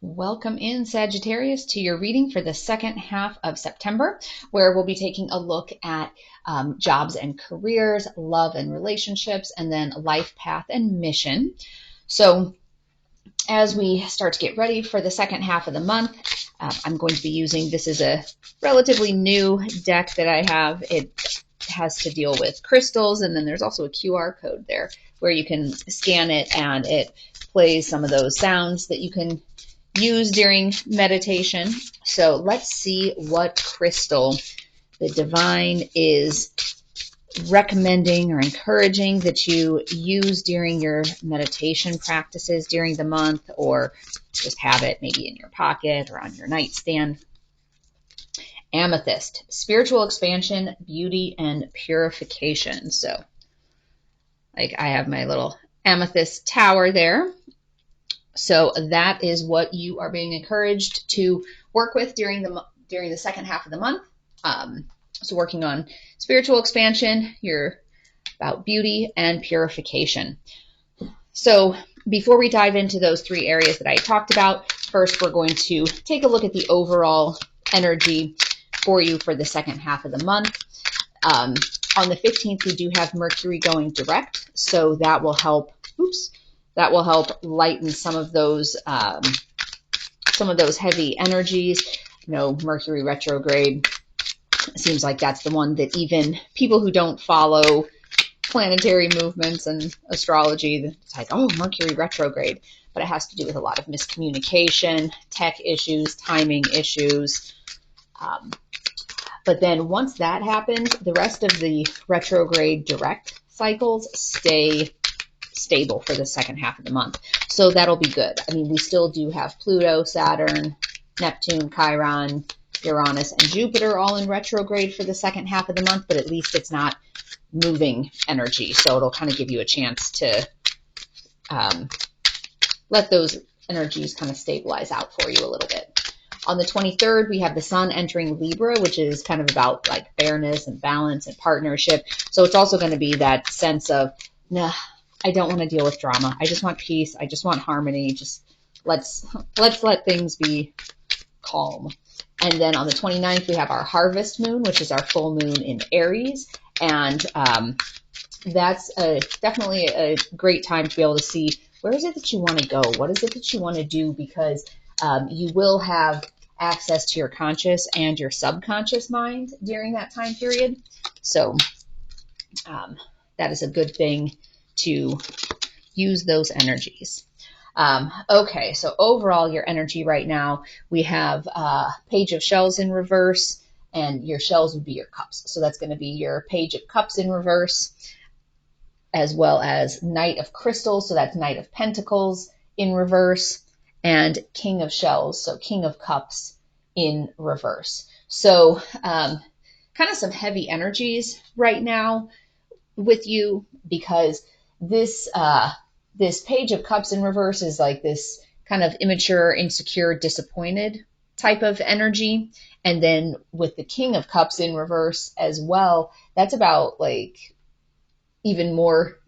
Welcome in, Sagittarius, to your reading for the second half of September, where we'll be taking a look at jobs and careers, love and relationships, and then life path and mission. So as we start to get ready for the second half of the month, I'm going to be using, this is a relatively new deck that I have. It has to deal with crystals, and then there's also a QR code there where you can scan it, and it plays some of those sounds that you can use during meditation. So let's see what crystal the divine is recommending or encouraging that you use during your meditation practices during the month, or just have it maybe in your pocket or on your nightstand. Amethyst, spiritual expansion, beauty, and purification. So like I have my little amethyst tower there. So that is what you are being encouraged to work with during the second half of the month. So working on spiritual expansion, you're about beauty and purification. So before we dive into those three areas that I talked about, first we're going to take a look at the overall energy for you for the second half of the month. On the 15th, we do have Mercury going direct, so that will help. That will help lighten some of those heavy energies. You know, Mercury retrograde seems like that's the one that even people who don't follow planetary movements and astrology, it's like, oh, Mercury retrograde. But it has to do with a lot of miscommunication, tech issues, timing issues. But then once that happens, the rest of the retrograde direct cycles stay stable for the second half of the month. So that'll be good. I mean, we still do have Pluto, Saturn, Neptune, Chiron, Uranus, and Jupiter all in retrograde for the second half of the month, but at least it's not moving energy. So it'll kind of give you a chance to let those energies kind of stabilize out for you a little bit. On the 23rd, we have the Sun entering Libra, which is kind of about like fairness and balance and partnership. So it's also going to be that sense of, nah, I don't want to deal with drama. I just want peace. I just want harmony. Just let's let things be calm. And then on the 29th, we have our harvest moon, which is our full moon in Aries. And that's definitely a great time to be able to see where is it that you want to go? What is it that you want to do? Because you will have access to your conscious and your subconscious mind during that time period. So that is a good thing to use those energies. Okay, so overall, your energy right now, we have Page of Shells in reverse, and your shells would be your cups. So that's going to be your Page of Cups in reverse, as well as Knight of Crystals, so that's Knight of Pentacles in reverse, and King of Shells, so King of Cups in reverse. So kind of some heavy energies right now with you, because this Page of Cups in reverse is like this kind of immature, insecure, disappointed type of energy. And then with the King of Cups in reverse as well, that's about like even more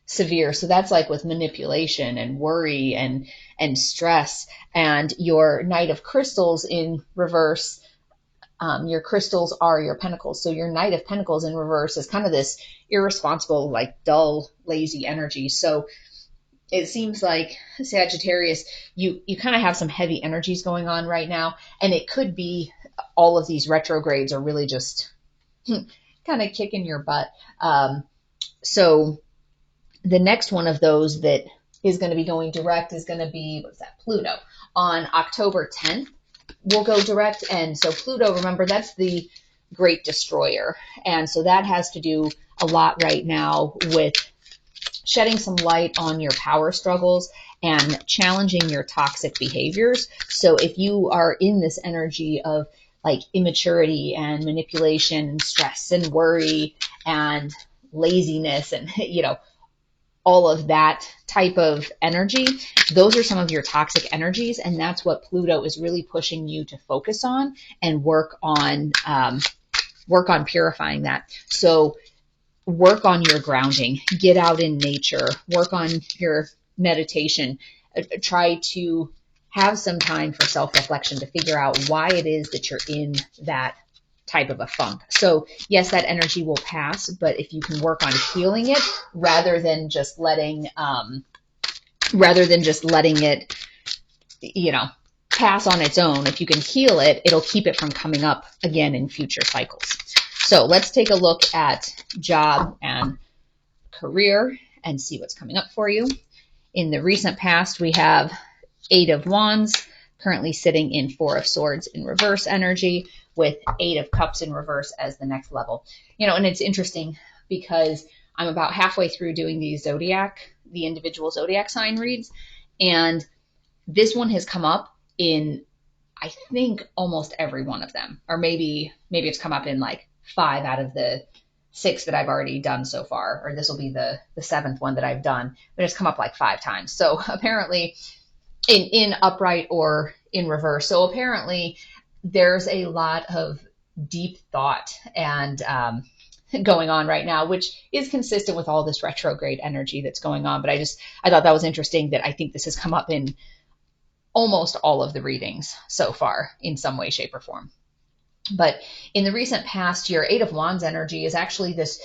severe. So that's like with manipulation and worry and stress. And your Knight of Crystals in reverse, your crystals are your pentacles. So your Knight of Pentacles in reverse is kind of this irresponsible, like dull, lazy energy. So it seems like Sagittarius, you kind of have some heavy energies going on right now. And it could be all of these retrogrades are really just kind of kicking your butt. So the next one of those that is going to be going direct is going to be, Pluto. On October 10th, will go direct. And so Pluto, remember, that's the great destroyer. And so that has to do a lot right now with shedding some light on your power struggles and challenging your toxic behaviors. So if you are in this energy of like immaturity and manipulation and stress and worry and laziness and, you know, all of that type of energy, those are some of your toxic energies. And that's what Pluto is really pushing you to focus on and work on purifying that. So work on your grounding, get out in nature, work on your meditation, try to have some time for self-reflection to figure out why it is that you're in that type of a funk. So yes, that energy will pass, but if you can work on healing it rather than just letting it, pass on its own, if you can heal it, it'll keep it from coming up again in future cycles. So let's take a look at job and career and see what's coming up for you. In the recent past, we have 8 of Wands currently sitting in 4 of Swords in reverse energy, with 8 of Cups in reverse as the next level. And it's interesting because I'm about halfway through doing the individual zodiac sign reads, and this one has come up in, I think, almost every one of them, or maybe it's come up in like 5 out of the 6 that I've already done so far, or this will be the 7th one that I've done, but it's come up like 5 times. So apparently in upright or in reverse. So apparently there's a lot of deep thought and going on right now, which is consistent with all this retrograde energy that's going on. But I thought that was interesting that I think this has come up in almost all of the readings so far in some way, shape, or form. But in the recent past, your 8 of Wands energy is actually this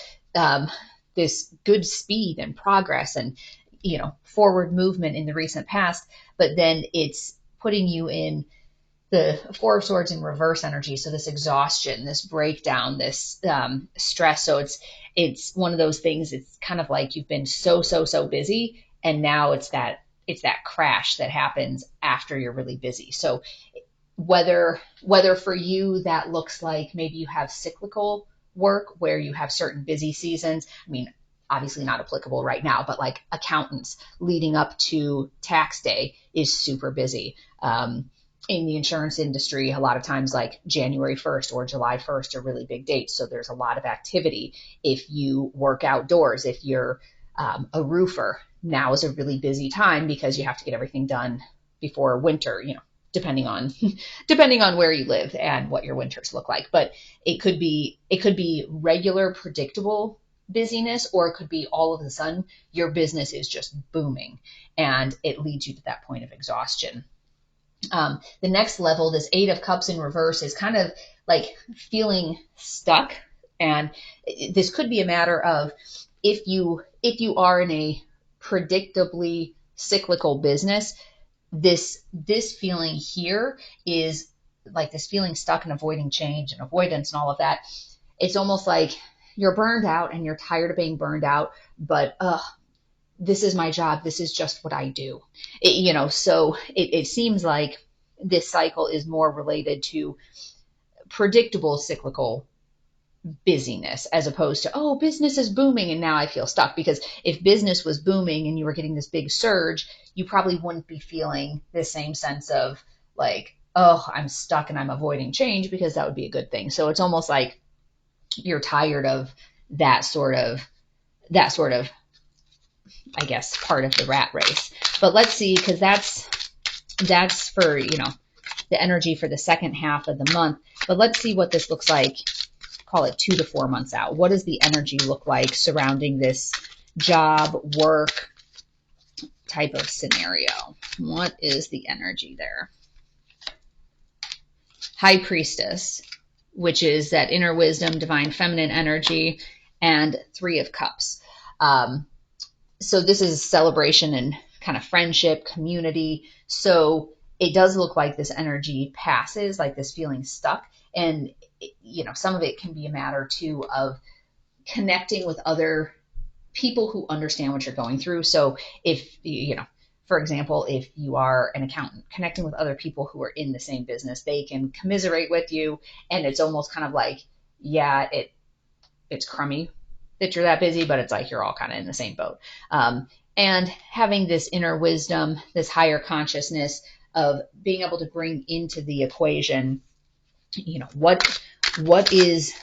good speed and progress and forward movement in the recent past, but then it's putting you in the 4 of Swords in reverse energy. So this exhaustion, this breakdown, this stress. So it's one of those things. It's kind of like you've been so busy, and now it's that crash that happens after you're really busy. So whether for you that looks like maybe you have cyclical work where you have certain busy seasons. I mean, obviously not applicable right now, but like accountants leading up to tax day is super busy. In the insurance industry, a lot of times like January 1st or July 1st are really big dates. So there's a lot of activity. If you work outdoors, if you're a roofer, now is a really busy time because you have to get everything done before winter, depending on where you live and what your winters look like. But it could be regular, predictable busyness, or it could be all of a sudden your business is just booming and it leads you to that point of exhaustion. The next level, this 8 of Cups in reverse, is kind of like feeling stuck. And this could be a matter of if you are in a predictably cyclical business, this feeling here is like this feeling stuck and avoiding change and avoidance and all of that. It's almost like you're burned out and you're tired of being burned out, but this is my job. This is just what I do. So it seems like this cycle is more related to predictable cyclical busyness as opposed to, oh, business is booming and now I feel stuck. Because if business was booming and you were getting this big surge, you probably wouldn't be feeling the same sense of like, oh, I'm stuck and I'm avoiding change, because that would be a good thing. So it's almost like you're tired of that sort of, I guess, part of the rat race. But let's see, because that's for, the energy for the second half of the month. But let's see what this looks like, call it 2 to 4 months out. What does the energy look like surrounding this job, work type of scenario? What is the energy there? High Priestess, which is that inner wisdom, divine feminine energy, and 3 of Cups. So this is celebration and kind of friendship, community. So it does look like this energy passes, like this feeling stuck. And, some of it can be a matter too of connecting with other people who understand what you're going through. So if, for example, if you are an accountant, connecting with other people who are in the same business, they can commiserate with you. And it's almost kind of like, yeah, it's crummy that you're that busy, but it's like you're all kind of in the same boat. And having this inner wisdom, this higher consciousness of being able to bring into the equation, what is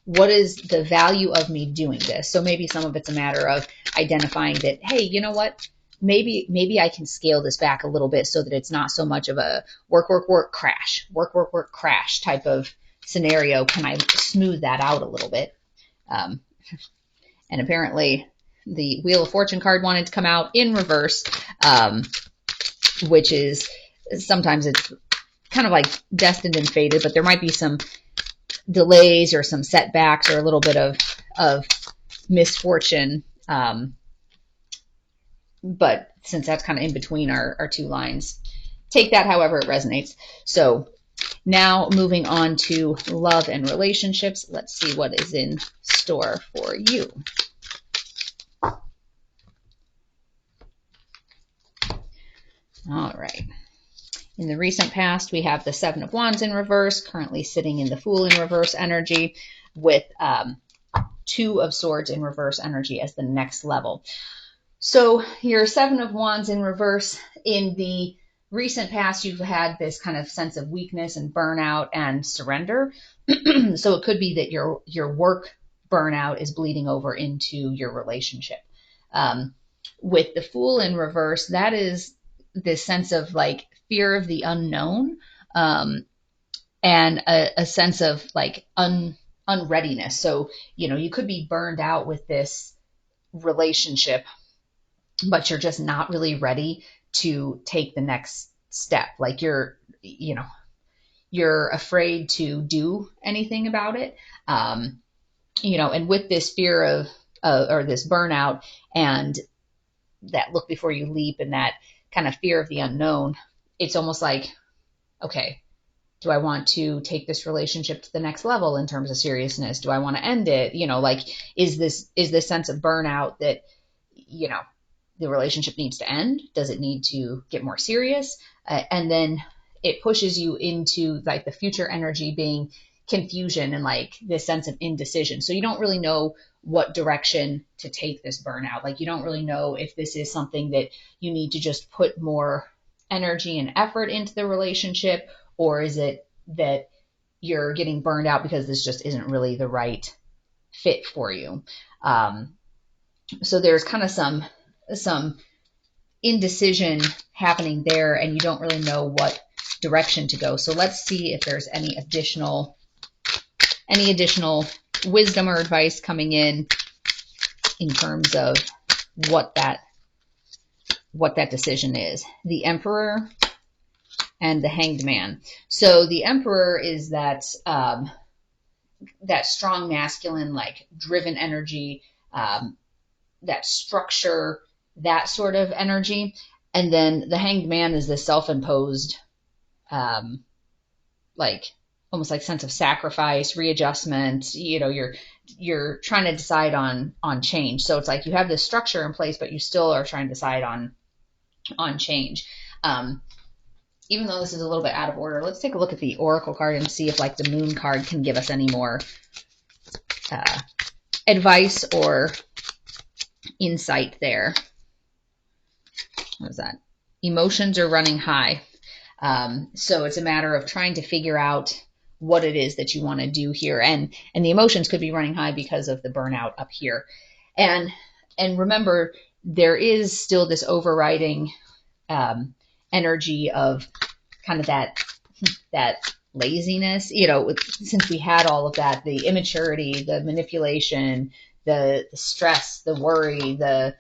the value of me doing this? So maybe some of it's a matter of identifying that, hey, you know what? Maybe I can scale this back a little bit so that it's not so much of a work, crash, work, crash type of scenario. Can I smooth that out a little bit? And apparently the Wheel of Fortune card wanted to come out in reverse. which is sometimes it's kind of like destined and fated, but there might be some delays or some setbacks or a little bit of misfortune. But since that's kind of in between our two lines, take that however it resonates. So now moving on to love and relationships. Let's see what is in store for you. All right. In the recent past, we have the Seven of Wands in reverse, currently sitting in the Fool in reverse energy, with Two of Swords in reverse energy as the next level. So your Seven of Wands in reverse, in the recent past, you've had this kind of sense of weakness and burnout and surrender. So it could be that your work burnout is bleeding over into your relationship. With the Fool in reverse, that is this sense of like fear of the unknown, and a sense of like unreadiness. So, you could be burned out with this relationship, but you're just not really ready to take the next step. Like you're afraid to do anything about it. And with this fear of, or this burnout and that look before you leap and that kind of fear of the unknown, it's almost like, okay, do I want to take this relationship to the next level in terms of seriousness? Do I want to end it? Is this sense of burnout that, the relationship needs to end? Does it need to get more serious? And then it pushes you into like the future energy being confusion and like this sense of indecision. So you don't really know what direction to take this burnout. Like you don't really know if this is something that you need to just put more energy and effort into the relationship, or is it that you're getting burned out because this just isn't really the right fit for you? So there's kind of some indecision happening there, and you don't really know what direction to go. So let's see if there's any additional wisdom or advice coming in terms of what that decision is. The Emperor and the Hanged Man. So the Emperor is that strong masculine, like driven energy, that structure, that sort of energy. And then the Hanged Man is this self-imposed, like almost like sense of sacrifice, readjustment. You're trying to decide on change. So it's like you have this structure in place, but you still are trying to decide on change. Even though this is a little bit out of order, let's take a look at the Oracle card and see if like the Moon card can give us any more advice or insight there. What is that? Emotions are running high. So it's a matter of trying to figure out what it is that you want to do here. And the emotions could be running high because of the burnout up here. And remember, there is still this overriding energy of kind of that laziness, since we had all of that, the immaturity, the manipulation, the stress, the worry, the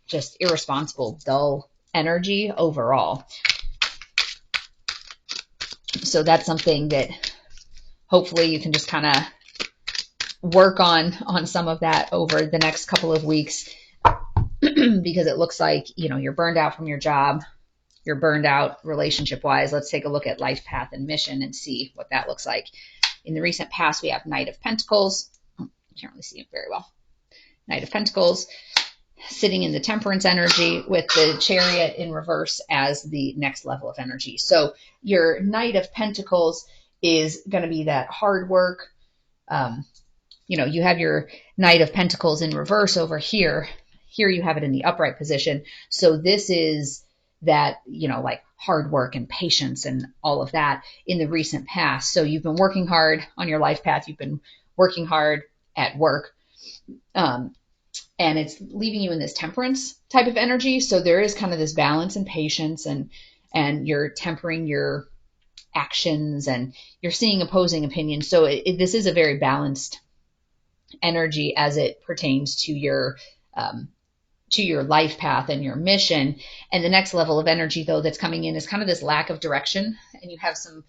just irresponsible, dull energy overall. So that's something that hopefully you can just kind of work on some of that over the next couple of weeks, because it looks like, you're burned out from your job, you're burned out relationship wise. Let's take a look at life path and mission and see what that looks like. In the recent past, we have Knight of Pentacles. I can't really see it very well. Knight of Pentacles sitting in the Temperance energy with the Chariot in reverse as the next level of energy. So your Knight of Pentacles is going to be that hard work. You have your Knight of Pentacles in reverse over here. Here you have it in the upright position. So this is that, like hard work and patience and all of that in the recent past. So you've been working hard on your life path. You've been working hard at work. And it's leaving you in this Temperance type of energy. So there is kind of this balance and patience, and you're tempering your actions, and you're seeing opposing opinions. So this is a very balanced energy as it pertains to your to your life path and your mission. And the next level of energy, though, that's coming in is kind of this lack of direction. And you have some,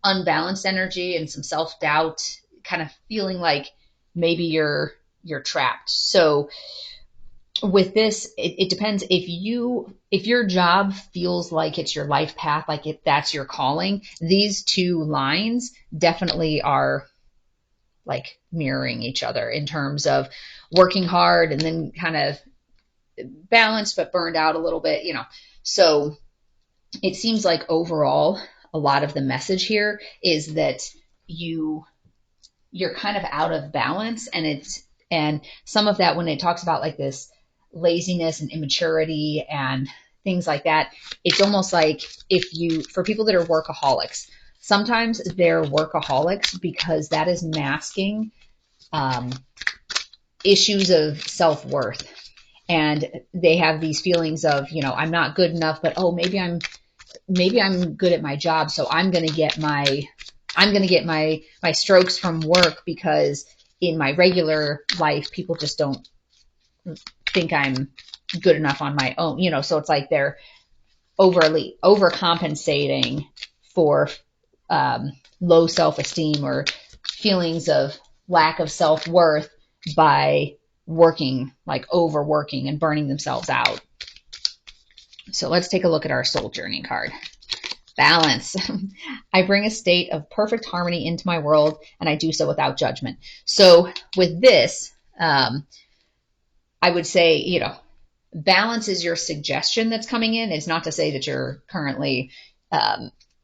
unbalanced energy and some self-doubt, kind of feeling like maybe you're trapped. So with this, it depends. If your job feels like it's your life path, like if that's your calling, these two lines definitely are like mirroring each other in terms of working hard and then kind of balanced but burned out a little bit, So it seems like overall, a lot of the message here is that you're kind of out of balance, and some of that, when it talks about like this laziness and immaturity and things like that, it's almost like for people that are workaholics, sometimes they're workaholics because that is masking issues of self-worth. And they have these feelings of, I'm not good enough, but maybe I'm good at my job, so I'm going to get my strokes from work, because in my regular life, people just don't think I'm good enough on my own, so it's like they're overcompensating for low self-esteem or feelings of lack of self-worth by working, like overworking and burning themselves out. So let's take a look at our soul journey card. Balance. I bring a state of perfect harmony into my world, and I do so without judgment. So with this, I would say, balance is your suggestion that's coming in. It's not to say that you're currently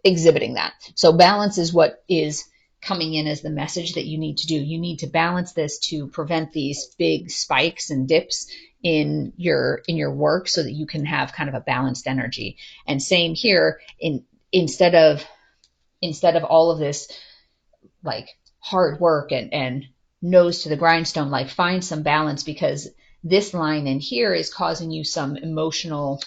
exhibiting that. So balance is what is coming in as the message that you need to do. You need to balance this to prevent these big spikes and dips in your work, so that you can have kind of a balanced energy. And same here, instead of all of this like hard work and nose to the grindstone, like find some balance, because this line in here is causing you some emotional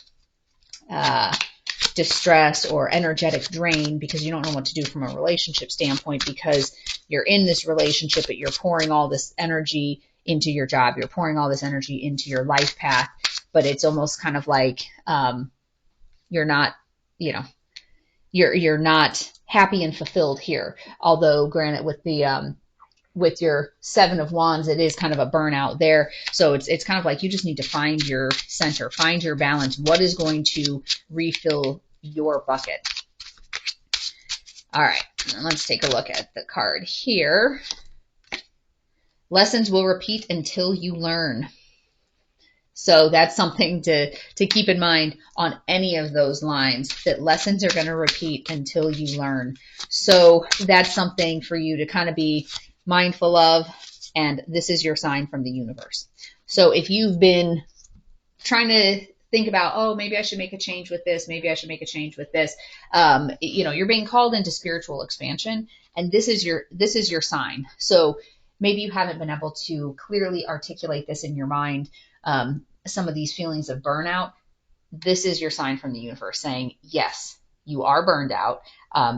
distress or energetic drain, because you don't know what to do from a relationship standpoint, because you're in this relationship, but you're pouring all this energy into your job, you're pouring all this energy into your life path, but it's almost kind of like you're not happy and fulfilled here. Although granted, with your Seven of Wands, it is kind of a burnout there. So it's kind of like you just need to find your center, find your balance. What is going to refill your bucket? All right, let's take a look at the card here. Lessons will repeat until you learn. So that's something to keep in mind on any of those lines, that lessons are going to repeat until you learn. So that's something for you to kind of be mindful of, and this is your sign from the universe. So if you've been trying to think about, maybe I should make a change with this, maybe I should make a change with this, you're being called into spiritual expansion, and this is your sign. So maybe you haven't been able to clearly articulate this in your mind, some of these feelings of burnout. This is your sign from the universe saying, yes, you are burned out.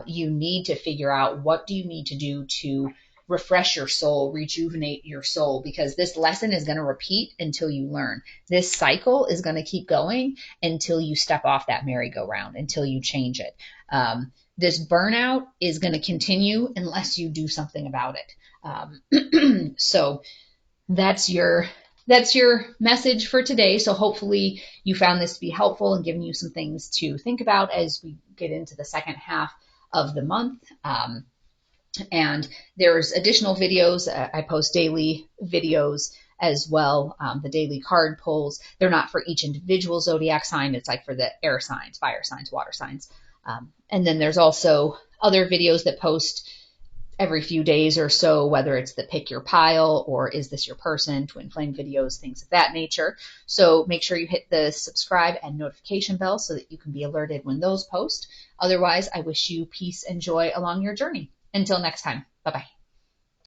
You need to figure out, what do you need to do to refresh your soul, rejuvenate your soul, because this lesson is going to repeat until you learn. This cycle is going to keep going until you step off that merry-go-round, until you change it. This burnout is going to continue unless you do something about it. So that's your message for today. So hopefully you found this to be helpful and giving you some things to think about as we get into the second half of the month. And there's additional videos. I post daily videos as well. The daily card pulls, they're not for each individual zodiac sign. It's like for the air signs, fire signs, water signs. And then there's also other videos that post every few days or so, whether it's the pick your pile or is this your person, twin flame videos, things of that nature. So make sure you hit the subscribe and notification bell so that you can be alerted when those post. Otherwise, I wish you peace and joy along your journey. Until next time, bye-bye.